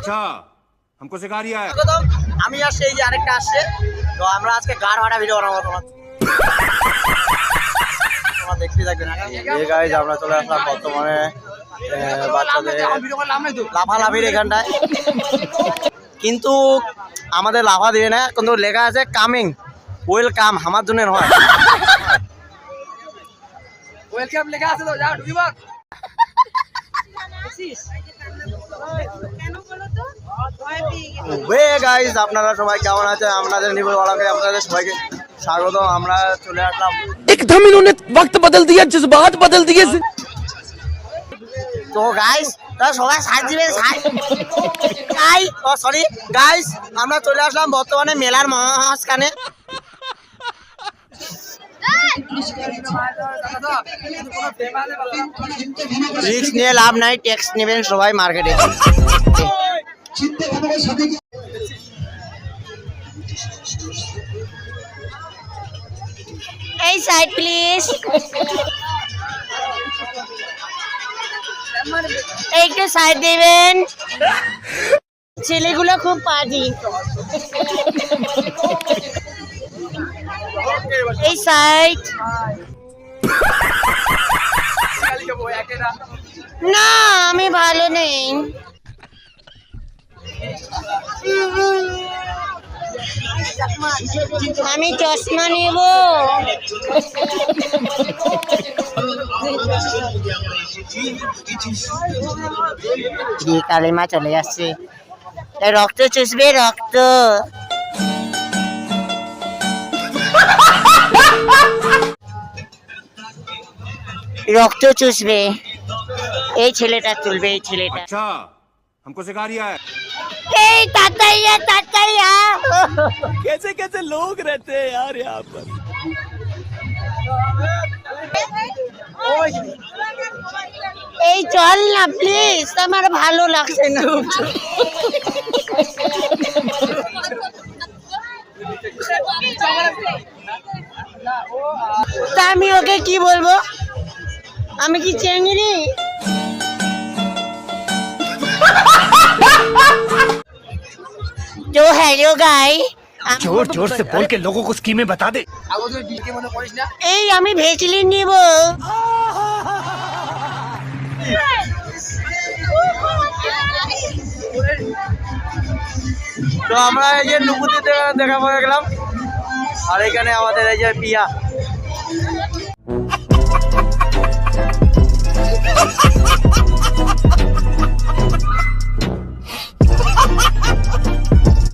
अच्छा हमको सिखा रिया है। আমি আসছে এই যে আরেকটা আসছে, তো আমরা আজকে গাড় ভাড়া ভিডিও বানাবো তোমার দেখতে থাকবেন। এই গাইজ আমরা চলে আসলাম বর্তমানে বাচ্চাদের লাফালাফির এখানটায়, কিন্তু আমাদের লাফা দিয়ে না, কিন্তু লেখা আছে কামিং ওয়েলকাম, আমার জন্য হয় ওয়েলকাম লেখা আছে তো যাও ঢুকিবা। গাইজ আপনারা সবাই কেমন আছেন? আপনাদের নিবল ওয়ালাকে আপনাদের সবাইকে স্বাগত। আমরা চলে আসলাম, एकदम इन्होंने वक्त बदल दिया, जज्बात बदल दिए। তো গাইজ তারা সবাই সাইড দিবেন সরি গাইজ আমরা চলে আসলাম বর্তমানে মেলার মাঝখানে। রিস্ক নিয়ে লাভ নাই, ট্যাক্স নেবেন সবাই মার্কেটে। এই সাইড প্লিজ, একটু সাইড দেবেন, ছেলেগুলো খুব পাজি। এই সাইড না, আমি ভালো নেই। আমি চশমা নেব। কালিমা চলে যাচ্ছে, রক্ত চুষবে রক্ত। রক্ত চুষবে, এই ছেলেটা তুলবে, এই ছেলেটা। अच्छा हमको सिखा रिया है। এই তাতাইয়া তাতাইয়া, कैसे कैसे लोग रहते हैं यार यहाँ पर। এই চল না প্লিজ, আমার ভালো লাগছে না। তা আমি ওকে কি বলবো? আমি কি চেংড়ি? তো হ্যালো গাই, जोर जोर से बोल के लोगों को स्कीमें बता दे। এই আমি ভেসলিন নিব। তো আমরা এই যে নুপুতি দেখা পড়ে গেলাম, আর এখানে আমাদের এই যে পিয়া